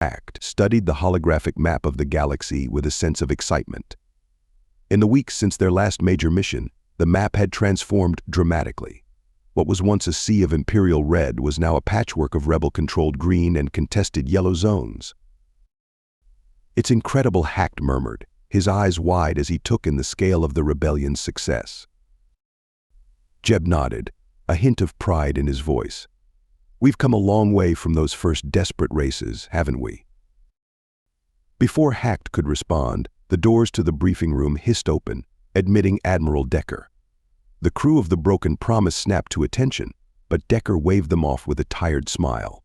Act studied the holographic map of the galaxy with a sense of excitement. In the weeks since their last major mission, the map had transformed dramatically. What was once a sea of Imperial red was now a patchwork of rebel-controlled green and contested yellow zones. "It's incredible," Hacked murmured, his eyes wide as he took in the scale of the rebellion's success. Jeb nodded, a hint of pride in his voice. "We've come a long way from those first desperate races, haven't we?" Before Hacked could respond, the doors to the briefing room hissed open, admitting Admiral Decker. The crew of the Broken Promise snapped to attention, but Decker waved them off with a tired smile.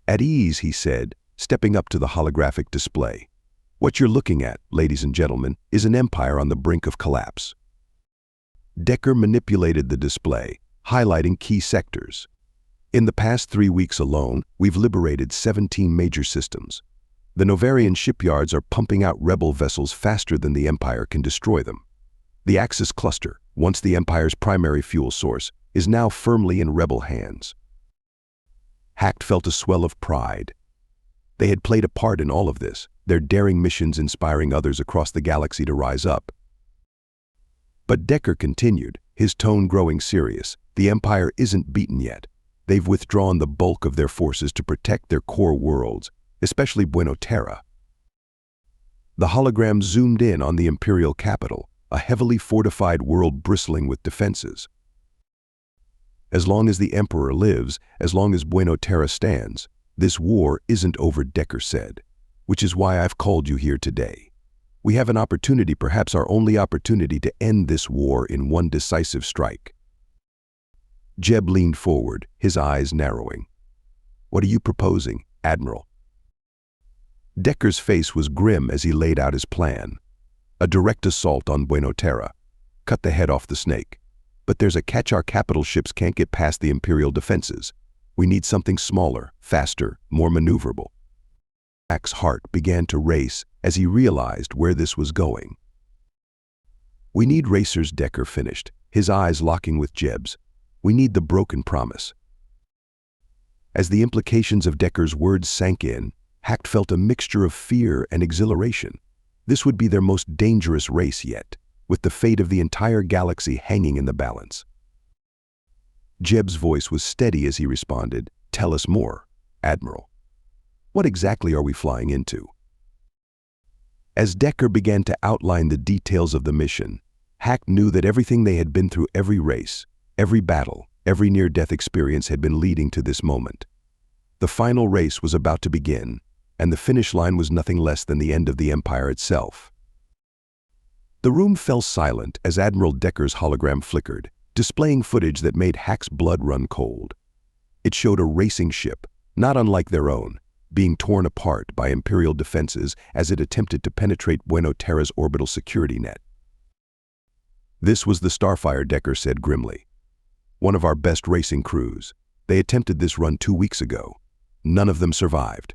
"At ease," he said, stepping up to the holographic display. "What you're looking at, ladies and gentlemen, is an empire on the brink of collapse." Decker manipulated the display, highlighting key sectors. "In the past 3 weeks alone, we've liberated 17 major systems. The Novarian shipyards are pumping out rebel vessels faster than the Empire can destroy them. The Axis cluster, once the Empire's primary fuel source, is now firmly in rebel hands." Hacked felt a swell of pride. They had played a part in all of this, their daring missions inspiring others across the galaxy to rise up. But Decker continued, his tone growing serious. "The Empire isn't beaten yet. They've withdrawn the bulk of their forces to protect their core worlds, especially Buena Terra." The hologram zoomed in on the Imperial capital, a heavily fortified world bristling with defenses. "As long as the Emperor lives, as long as Buena Terra stands, this war isn't over," Decker said, "which is why I've called you here today. We have an opportunity, perhaps our only opportunity, to end this war in one decisive strike." Jeb leaned forward, his eyes narrowing. "What are you proposing, Admiral?" Decker's face was grim as he laid out his plan. "A direct assault on Buena Terra. Cut the head off the snake. But there's a catch: our capital ships can't get past the Imperial defenses. We need something smaller, faster, more maneuverable." Hack's heart began to race as he realized where this was going. "We need racers," Decker finished, his eyes locking with Jeb's. "We need the Broken Promise." As the implications of Decker's words sank in, Hacked felt a mixture of fear and exhilaration. This would be their most dangerous race yet, with the fate of the entire galaxy hanging in the balance. Jeb's voice was steady as he responded, "Tell us more, Admiral. What exactly are we flying into?" As Decker began to outline the details of the mission, Hack knew that everything they had been through, every race, every battle, every near-death experience had been leading to this moment. The final race was about to begin, and the finish line was nothing less than the end of the Empire itself. The room fell silent as Admiral Decker's hologram flickered, displaying footage that made Hack's blood run cold. It showed a racing ship, not unlike their own, being torn apart by Imperial defenses as it attempted to penetrate Buena Terra's orbital security net. "This was the Starfire," Decker said grimly. "One of our best racing crews. They attempted this run 2 weeks ago. None of them survived."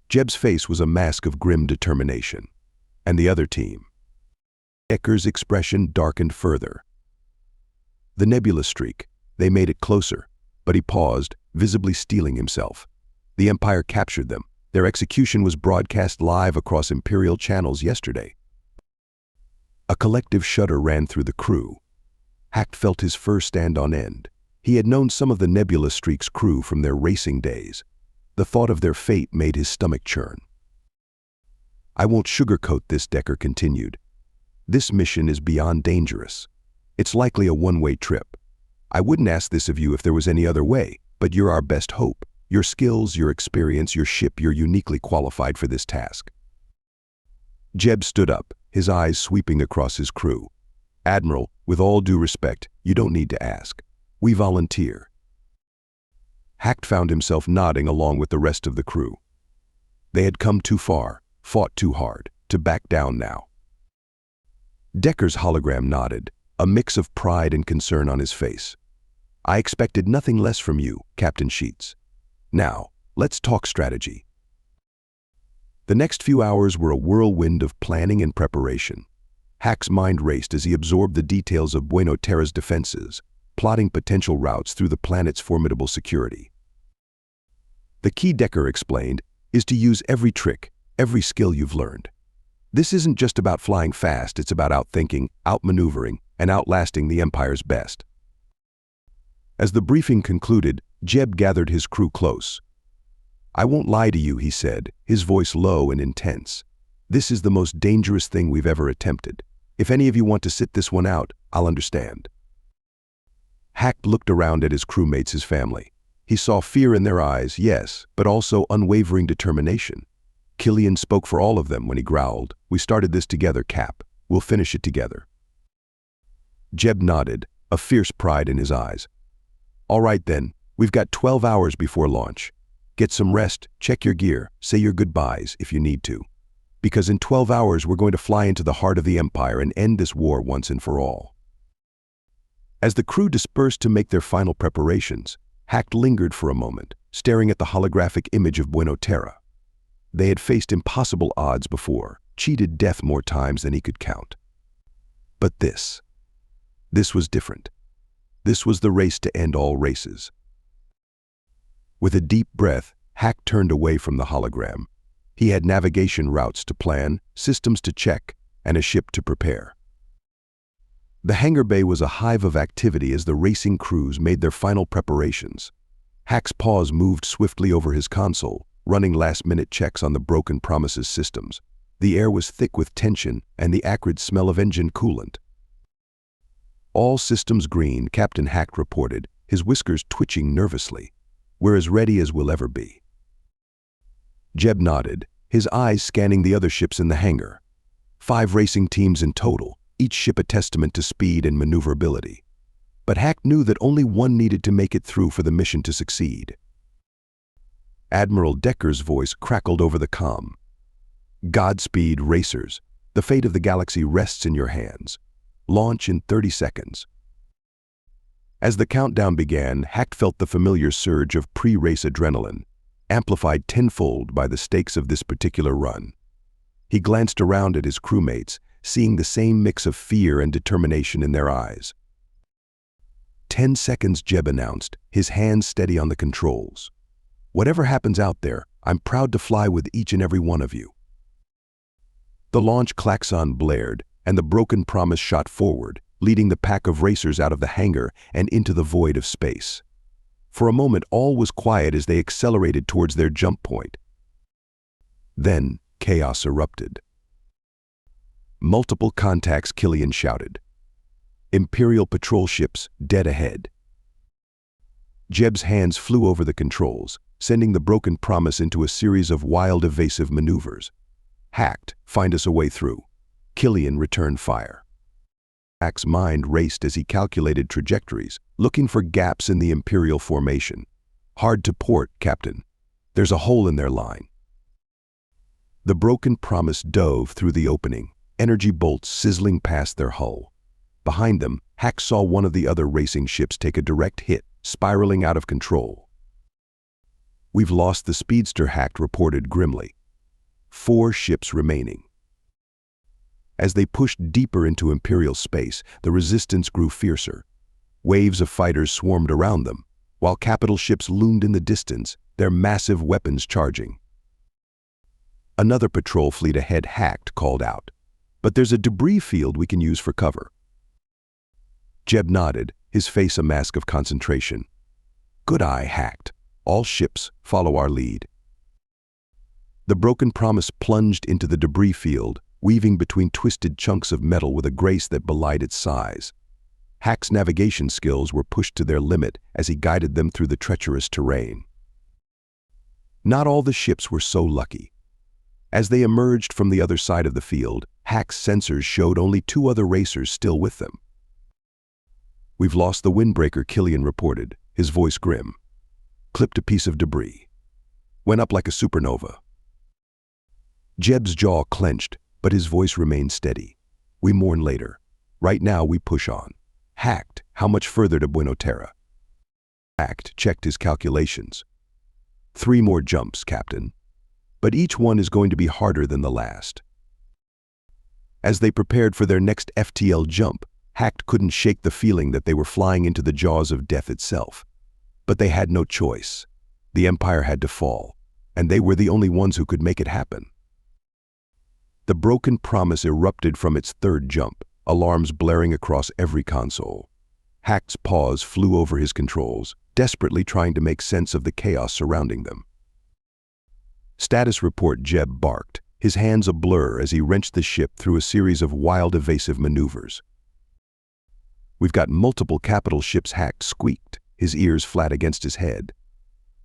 Jeb's face was a mask of grim determination. "And the other team?" Decker's expression darkened further. "The Nebula Streak. They made it closer." But he paused, visibly steeling himself. "The Empire captured them. Their execution was broadcast live across Imperial channels yesterday." A collective shudder ran through the crew. Hacked felt his fur stand on end. He had known some of the Nebula Streak's crew from their racing days. The thought of their fate made his stomach churn. "I won't sugarcoat this," Decker continued. "This mission is beyond dangerous. It's likely a one-way trip. I wouldn't ask this of you if there was any other way, but you're our best hope. Your skills, your experience, your ship, you're uniquely qualified for this task." Jeb stood up, his eyes sweeping across his crew. "Admiral, with all due respect, you don't need to ask. We volunteer." Hacked found himself nodding along with the rest of the crew. They had come too far, fought too hard, to back down now. Decker's hologram nodded, a mix of pride and concern on his face. "I expected nothing less from you, Captain Sheets. Now, let's talk strategy." The next few hours were a whirlwind of planning and preparation. Hack's mind raced as he absorbed the details of Buena Terra's defenses, plotting potential routes through the planet's formidable security. The key, Decker explained, is to use every trick, every skill you've learned. This isn't just about flying fast, it's about outthinking, outmaneuvering, and outlasting the Empire's best. As the briefing concluded, Jeb gathered his crew close. "I won't lie to you," he said, his voice low and intense. "This is the most dangerous thing we've ever attempted. If any of you want to sit this one out, I'll understand." Hack looked around at his crewmates, his family. He saw fear in their eyes, yes, but also unwavering determination. Killian spoke for all of them when he growled, "We started this together, Cap. We'll finish it together." Jeb nodded, a fierce pride in his eyes. "All right then, we've got 12 hours before launch. Get some rest, check your gear, say your goodbyes if you need to. Because in 12 hours we're going to fly into the heart of the Empire and end this war once and for all." As the crew dispersed to make their final preparations, Hack lingered for a moment, staring at the holographic image of Buena Terra. They had faced impossible odds before, cheated death more times than he could count. But this was different. This was the race to end all races. With a deep breath, Hack turned away from the hologram. He had navigation routes to plan, systems to check, and a ship to prepare. The hangar bay was a hive of activity as the racing crews made their final preparations. Hack's paws moved swiftly over his console, running last-minute checks on the broken Promises systems. The air was thick with tension and the acrid smell of engine coolant. "All systems green," Captain Hack reported, his whiskers twitching nervously. "We're as ready as we'll ever be." Jeb nodded, his eyes scanning the other ships in the hangar. 5 racing teams in total, each ship a testament to speed and maneuverability. But Hack knew that only one needed to make it through for the mission to succeed. Admiral Decker's voice crackled over the comm. "Godspeed, racers. The fate of the galaxy rests in your hands. Launch in 30 seconds. As the countdown began, Hack felt the familiar surge of pre-race adrenaline, amplified tenfold by the stakes of this particular run. He glanced around at his crewmates, seeing the same mix of fear and determination in their eyes. 10 seconds, Jeb announced, his hands steady on the controls. "Whatever happens out there, I'm proud to fly with each and every one of you." The launch klaxon blared, and the broken Promise shot forward, leading the pack of racers out of the hangar and into the void of space. For a moment, all was quiet as they accelerated towards their jump point. Then, chaos erupted. "Multiple contacts," Killian shouted. "Imperial patrol ships dead ahead." Jeb's hands flew over the controls, sending the broken Promise into a series of wild, evasive maneuvers. Hacked, "Find us a way through." Killian, "Return fire." Hack's mind raced as he calculated trajectories, looking for gaps in the Imperial formation. "Hard to port, Captain. There's a hole in their line." The broken Promise dove through the opening, energy bolts sizzling past their hull. Behind them, Hack saw one of the other racing ships take a direct hit, spiraling out of control. "We've lost the speedster," Hack reported grimly. 4 ships remaining. As they pushed deeper into Imperial space, the resistance grew fiercer. Waves of fighters swarmed around them, while capital ships loomed in the distance, their massive weapons charging. "Another patrol fleet ahead," Hacked called out. "But there's a debris field we can use for cover." Jeb nodded, his face a mask of concentration. "Good eye, Hacked. All ships, follow our lead." The broken Promise plunged into the debris field, weaving between twisted chunks of metal with a grace that belied its size. Hack's navigation skills were pushed to their limit as he guided them through the treacherous terrain. Not all the ships were so lucky. As they emerged from the other side of the field, Hack's sensors showed only 2 other racers still with them. "We've lost the windbreaker," Killian reported, his voice grim. "Clipped a piece of debris. Went up like a supernova." Jeb's jaw clenched, but his voice remained steady. "We mourn later. Right now we push on." Hacked, "How much further to Buena Terra?" Hacked checked his calculations. 3 more jumps, Captain. But each one is going to be harder than the last." As they prepared for their next FTL jump, Hacked couldn't shake the feeling that they were flying into the jaws of death itself. But they had no choice. The Empire had to fall, and they were the only ones who could make it happen. The broken promise erupted from its third jump, alarms blaring across every console. Hack's paws flew over his controls, desperately trying to make sense of the chaos surrounding them. Status report, Jeb barked, his hands a blur as he wrenched the ship through a series of wild evasive maneuvers. "We've got multiple capital ships," Hack squeaked, his ears flat against his head.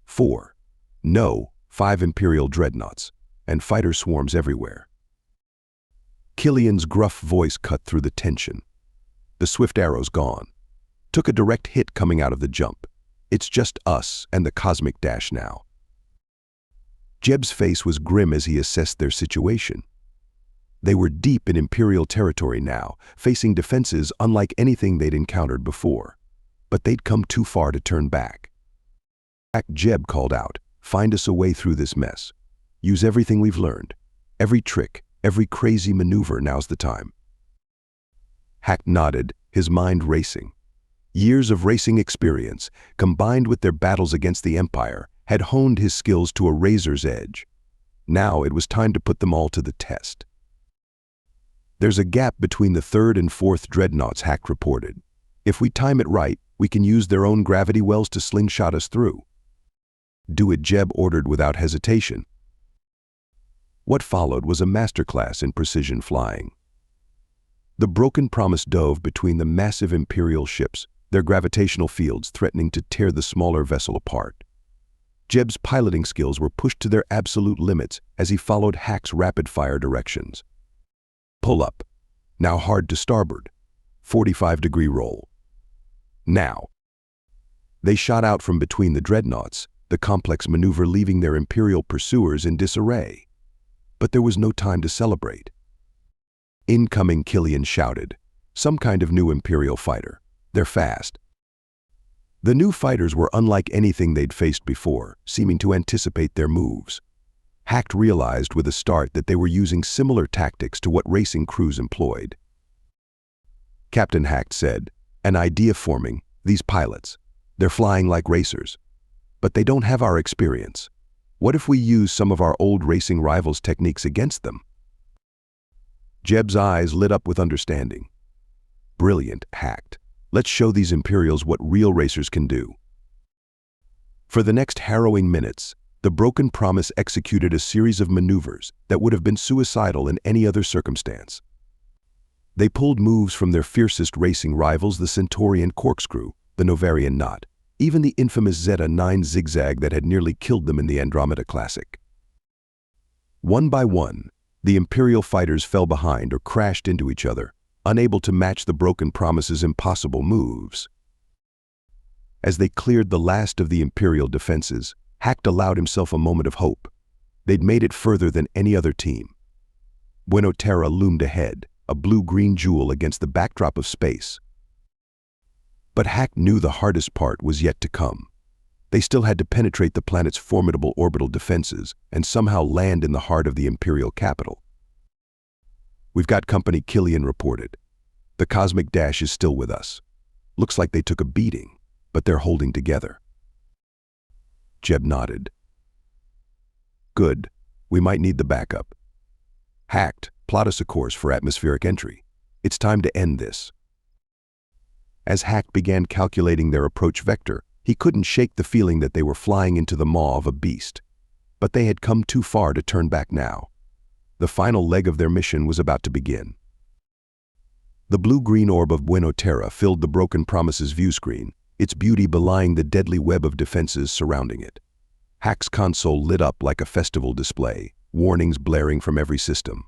4. No, 5 Imperial dreadnoughts, and fighter swarms everywhere. Killian's gruff voice cut through the tension. "The swift arrow's gone. Took a direct hit coming out of the jump. It's just us and the cosmic dash now." Jeb's face was grim as he assessed their situation. They were deep in Imperial territory now, facing defenses unlike anything they'd encountered before. But they'd come too far to turn back. Jeb called out, "Find us a way through this mess. Use everything we've learned. Every trick, every crazy maneuver, now's the time." Hack nodded, his mind racing. Years of racing experience, combined with their battles against the Empire, had honed his skills to a razor's edge. Now it was time to put them all to the test. "There's a gap between the 3rd and 4th dreadnoughts," Hack reported. "If we time it right, we can use their own gravity wells to slingshot us through." "Do it," Jeb ordered without hesitation. What followed was a masterclass in precision flying. The broken promise dove between the massive Imperial ships, their gravitational fields threatening to tear the smaller vessel apart. Jeb's piloting skills were pushed to their absolute limits as he followed Hack's rapid-fire directions. "Pull up. Now hard to starboard. 45-degree roll. Now." They shot out from between the dreadnoughts, the complex maneuver leaving their Imperial pursuers in disarray. But there was no time to celebrate. "Incoming," Killian shouted. "Some kind of new Imperial fighter. They're fast." The new fighters were unlike anything they'd faced before, seeming to anticipate their moves. Hack realized with a start that they were using similar tactics to what racing crews employed. Captain Hack said, "An idea forming, these pilots. They're flying like racers. But they don't have our experience. What if we use some of our old racing rivals' techniques against them?" Jeb's eyes lit up with understanding. "Brilliant," Hacked. "Let's show these Imperials what real racers can do." For the next harrowing minutes, the broken promise executed a series of maneuvers that would have been suicidal in any other circumstance. They pulled moves from their fiercest racing rivals, the Centaurian corkscrew, the Novarian knot, even the infamous Zeta 9 zigzag that had nearly killed them in the Andromeda Classic. One by one, the Imperial fighters fell behind or crashed into each other, unable to match the broken promise's impossible moves. As they cleared the last of the Imperial defenses, Hack allowed himself a moment of hope. They'd made it further than any other team. Buena Terra loomed ahead, a blue-green jewel against the backdrop of space. But Hack knew the hardest part was yet to come. They still had to penetrate the planet's formidable orbital defenses and somehow land in the heart of the Imperial capital. "We've got company," Killian reported. "The cosmic dash is still with us. Looks like they took a beating, but they're holding together." Jeb nodded. "Good. We might need the backup." Hacked, "Plot us a course for atmospheric entry. It's time to end this." As Hack began calculating their approach vector, he couldn't shake the feeling that they were flying into the maw of a beast. But they had come too far to turn back now. The final leg of their mission was about to begin. The blue-green orb of Buena Terra filled the broken promise's view screen, its beauty belying the deadly web of defenses surrounding it. Hack's console lit up like a festival display, warnings blaring from every system.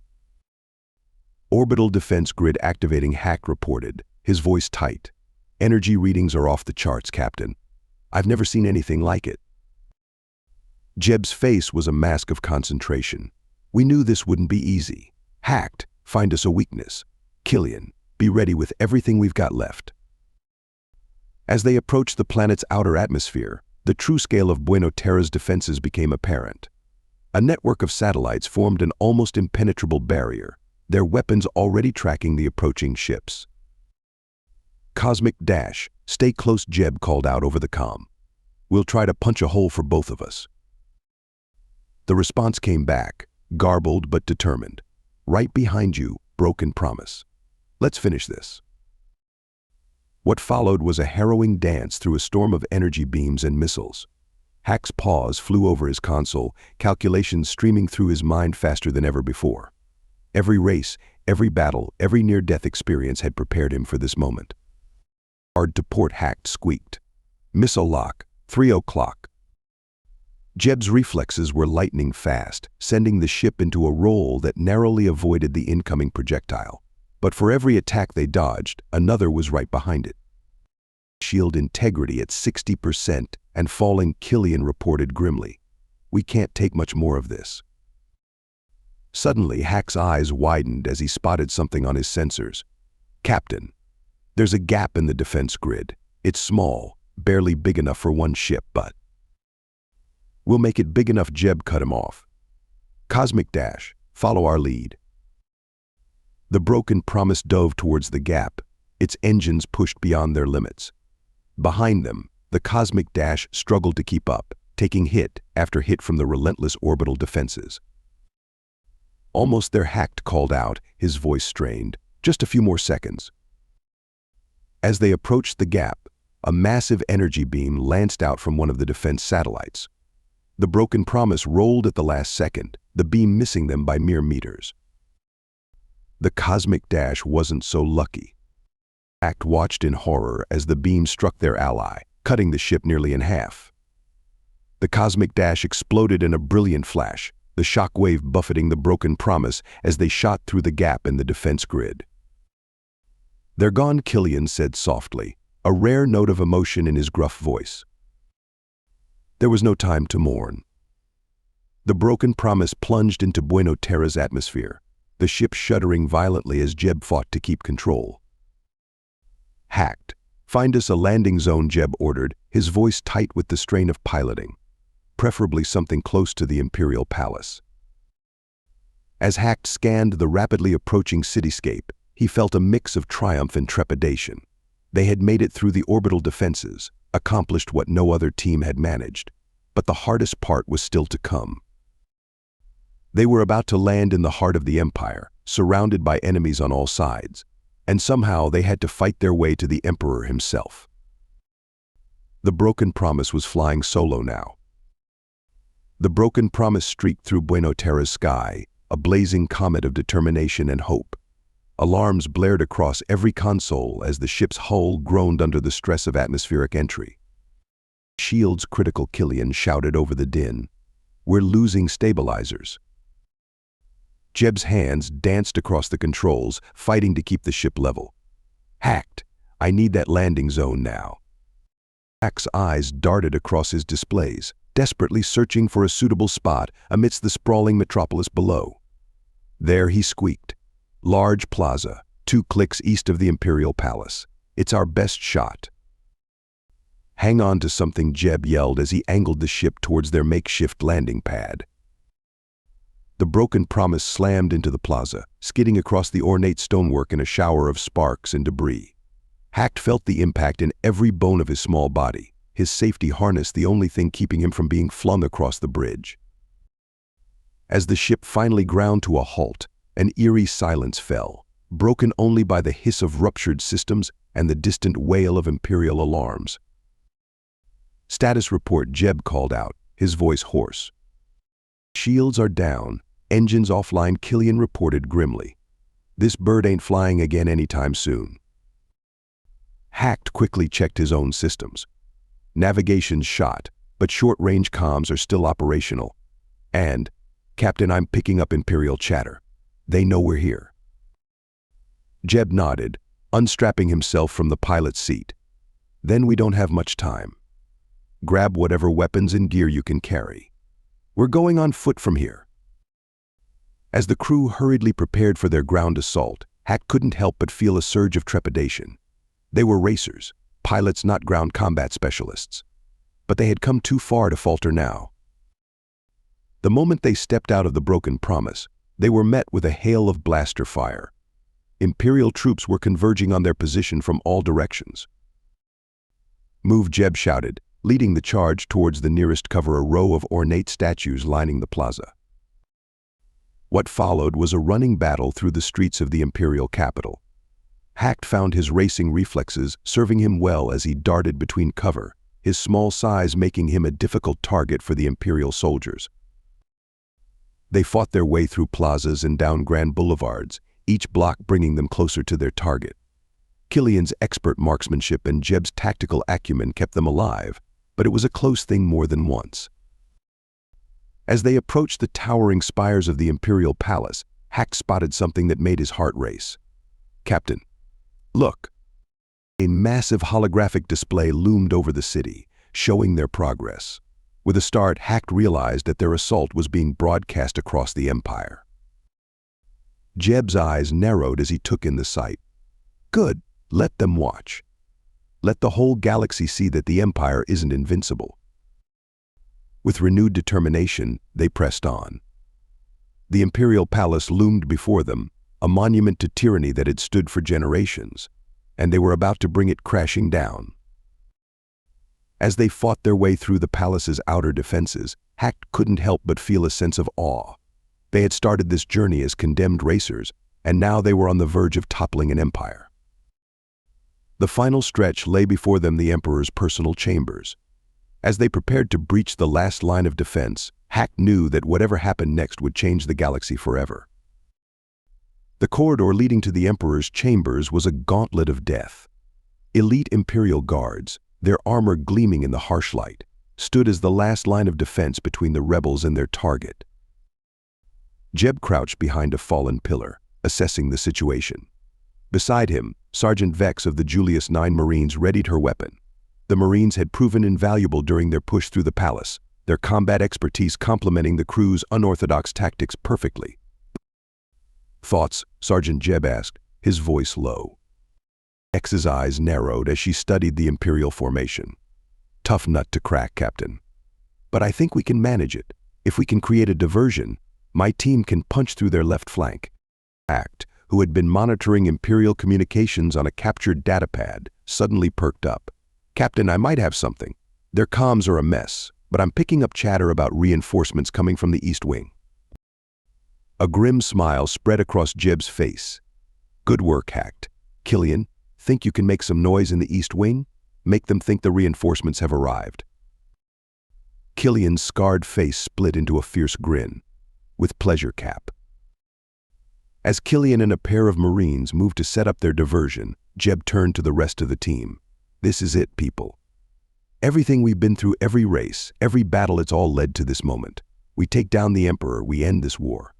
"Orbital defense grid activating," Hack reported, his voice tight. "Energy readings are off the charts, Captain. I've never seen anything like it." Jeb's face was a mask of concentration. "We knew this wouldn't be easy. Hacked, find us a weakness. Killian, be ready with everything we've got left." As they approached the planet's outer atmosphere, the true scale of Buena Terra's defenses became apparent. A network of satellites formed an almost impenetrable barrier, their weapons already tracking the approaching ships. "Cosmic dash, stay close," Jeb called out over the comm. We'll try to punch a hole for both of us. The response came back, garbled but determined. Right behind you, broken promise. Let's finish this. What followed was a harrowing dance through a storm of energy beams and missiles. Hack's paws flew over his console, calculations streaming through his mind faster than ever before. Every race, every battle, every near-death experience had prepared him for this moment. Hard to port Hack squeaked. Missile lock, 3 o'clock. Jeb's reflexes were lightning fast, sending the ship into a roll that narrowly avoided the incoming projectile. But for every attack they dodged, another was right behind it. Shield integrity at 60% and falling, Killian reported grimly. We can't take much more of this. Suddenly, Hack's eyes widened as he spotted something on his sensors. Captain, there's a gap in the defense grid. It's small, barely big enough for one ship, but we'll make it big enough. Jeb cut him off. Cosmic Dash, follow our lead. The broken promise dove towards the gap, its engines pushed beyond their limits. Behind them, the Cosmic Dash struggled to keep up, taking hit after hit from the relentless orbital defenses. Almost there, Hack called out, his voice strained. Just a few more seconds. As they approached the gap, a massive energy beam lanced out from one of the defense satellites. The broken promise rolled at the last second, the beam missing them by mere meters. The Cosmic Dash wasn't so lucky. Hack watched in horror as the beam struck their ally, cutting the ship nearly in half. The Cosmic Dash exploded in a brilliant flash, the shockwave buffeting the broken promise as they shot through the gap in the defense grid. They're gone, Killian said softly, a rare note of emotion in his gruff voice. There was no time to mourn. The broken promise plunged into Buenos Terra's atmosphere, the ship shuddering violently as Jeb fought to keep control. Hacked, find us a landing zone, Jeb ordered, his voice tight with the strain of piloting, preferably something close to the Imperial Palace. As Hacked scanned the rapidly approaching cityscape, he felt a mix of triumph and trepidation. They had made it through the orbital defenses, accomplished what no other team had managed, but the hardest part was still to come. They were about to land in the heart of the Empire, surrounded by enemies on all sides, and somehow they had to fight their way to the Emperor himself. The broken promise was flying solo now. The broken promise streaked through Buenos Terra's sky, a blazing comet of determination and hope. Alarms blared across every console as the ship's hull groaned under the stress of atmospheric entry. Shields critical, Killian shouted over the din. We're losing stabilizers. Jeb's hands danced across the controls, fighting to keep the ship level. Hacked, I need that landing zone now. Hack's eyes darted across his displays, desperately searching for a suitable spot amidst the sprawling metropolis below. There he squeaked. Large plaza, 2 clicks east of the Imperial Palace. It's our best shot. Hang on to something, Jeb yelled as he angled the ship towards their makeshift landing pad. The broken promise slammed into the plaza, skidding across the ornate stonework in a shower of sparks and debris. Hacked felt the impact in every bone of his small body, his safety harness the only thing keeping him from being flung across the bridge. As the ship finally ground to a halt, an eerie silence fell, broken only by the hiss of ruptured systems and the distant wail of Imperial alarms. Status report, Jeb called out, his voice hoarse. Shields are down, engines offline, Killian reported grimly. This bird ain't flying again anytime soon. Hacked quickly checked his own systems. Navigation's shot, but short-range comms are still operational. And, Captain, I'm picking up Imperial chatter. They know we're here. Jeb nodded, unstrapping himself from the pilot's seat. Then we don't have much time. Grab whatever weapons and gear you can carry. We're going on foot from here. As the crew hurriedly prepared for their ground assault, Hack couldn't help but feel a surge of trepidation. They were racers, pilots not ground combat specialists. But they had come too far to falter now. The moment they stepped out of the broken promise, they were met with a hail of blaster fire. Imperial troops were converging on their position from all directions. Move, Jeb shouted, Leading the charge towards the nearest cover a row of ornate statues lining the plaza. What followed was a running battle through the streets of the imperial capital. Hacked found his racing reflexes serving him well as he darted between cover, his small size making him a difficult target for the imperial soldiers. They fought their way through plazas and down grand boulevards, each block bringing them closer to their target. Killian's expert marksmanship and Jeb's tactical acumen kept them alive, but it was a close thing more than once. As they approached the towering spires of the imperial palace, Hack spotted something that made his heart race. "Captain, look!" A massive holographic display loomed over the city, showing their progress. With a start, Hack realized that their assault was being broadcast across the empire. Jeb's eyes narrowed as he took in the sight. Good, let them watch. Let the whole galaxy see that the empire isn't invincible. With renewed determination, they pressed on. The imperial palace loomed before them, a monument to tyranny that had stood for generations, and they were about to bring it crashing down. As they fought their way through the palace's outer defenses, Hack couldn't help but feel a sense of awe. They had started this journey as condemned racers, and now they were on the verge of toppling an empire. The final stretch lay before them, the Emperor's personal chambers. As they prepared to breach the last line of defense, Hack knew that whatever happened next would change the galaxy forever. The corridor leading to the Emperor's chambers was a gauntlet of death. Elite Imperial guards, their armor gleaming in the harsh light, stood as the last line of defense between the rebels and their target. Jeb crouched behind a fallen pillar, assessing the situation. Beside him, Sergeant Vex of the Julius 9 Marines readied her weapon. The Marines had proven invaluable during their push through the palace, their combat expertise complementing the crew's unorthodox tactics perfectly. "Thoughts?" Sergeant Jeb asked, his voice low. Vex's eyes narrowed as she studied the Imperial formation. "Tough nut to crack, Captain. But I think we can manage it. If we can create a diversion, my team can punch through their left flank." Act, who had been monitoring Imperial communications on a captured datapad, suddenly perked up. "Captain, I might have something. Their comms are a mess, but I'm picking up chatter about reinforcements coming from the East Wing." A grim smile spread across Jeb's face. "Good work, Hacked. Killian, think you can make some noise in the East Wing? Make them think the reinforcements have arrived." Killian's scarred face split into a fierce grin. "With pleasure, Cap." As Killian and a pair of Marines moved to set up their diversion, Jeb turned to the rest of the team. "This is it, people. Everything we've been through, every race, every battle, it's all led to this moment. We take down the Emperor, we end this war."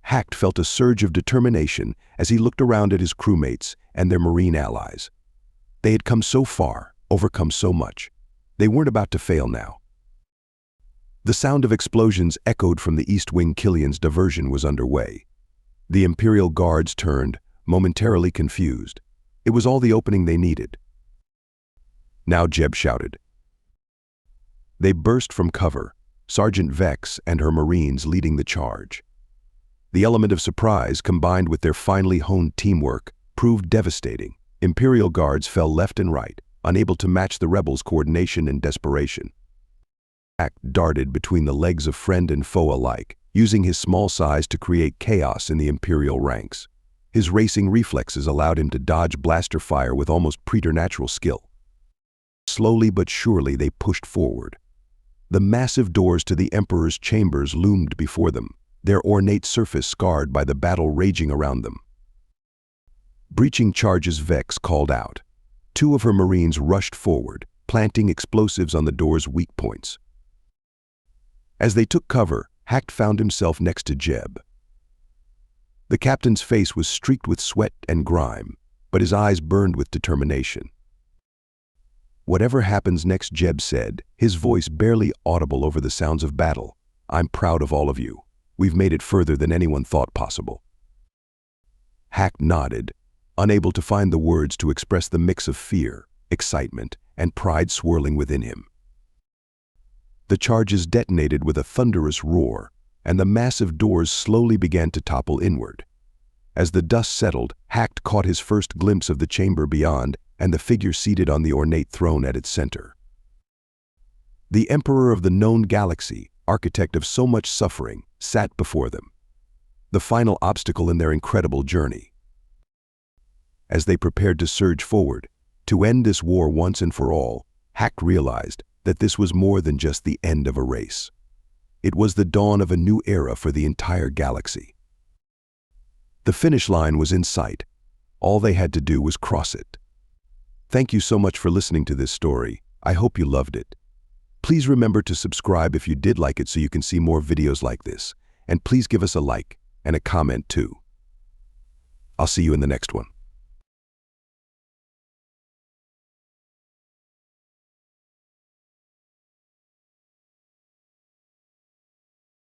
Hacked felt a surge of determination as he looked around at his crewmates and their Marine allies. They had come so far, overcome so much. They weren't about to fail now. The sound of explosions echoed from the East Wing. Killian's diversion was underway. The Imperial guards turned, momentarily confused. It was all the opening they needed. Now Jeb shouted. They burst from cover, Sergeant Vex and her Marines leading the charge. The element of surprise, combined with their finely honed teamwork, proved devastating. Imperial guards fell left and right, unable to match the rebels' coordination and desperation. Hack darted between the legs of friend and foe alike, using his small size to create chaos in the Imperial ranks. His racing reflexes allowed him to dodge blaster fire with almost preternatural skill. Slowly but surely they pushed forward. The massive doors to the Emperor's chambers loomed before them, their ornate surface scarred by the battle raging around them. Breaching charges, Vex called out. Two of her Marines rushed forward, planting explosives on the door's weak points. As they took cover, Hacked found himself next to Jeb. The captain's face was streaked with sweat and grime, but his eyes burned with determination. "Whatever happens next," Jeb said, his voice barely audible over the sounds of battle, "I'm proud of all of you. We've made it further than anyone thought possible." Hack nodded, unable to find the words to express the mix of fear, excitement, and pride swirling within him. The charges detonated with a thunderous roar, and the massive doors slowly began to topple inward. As the dust settled, Hacked caught his first glimpse of the chamber beyond and the figure seated on the ornate throne at its center. The emperor of the known galaxy, architect of so much suffering, sat before them, the final obstacle in their incredible journey. As they prepared to surge forward, to end this war once and for all, Hack realized that this was more than just the end of a race. It was the dawn of a new era for the entire galaxy. The finish line was in sight. All they had to do was cross it. Thank you so much for listening to this story. I hope you loved it. Please remember to subscribe if you did like it so you can see more videos like this. And please give us a like and a comment too. I'll see you in the next one.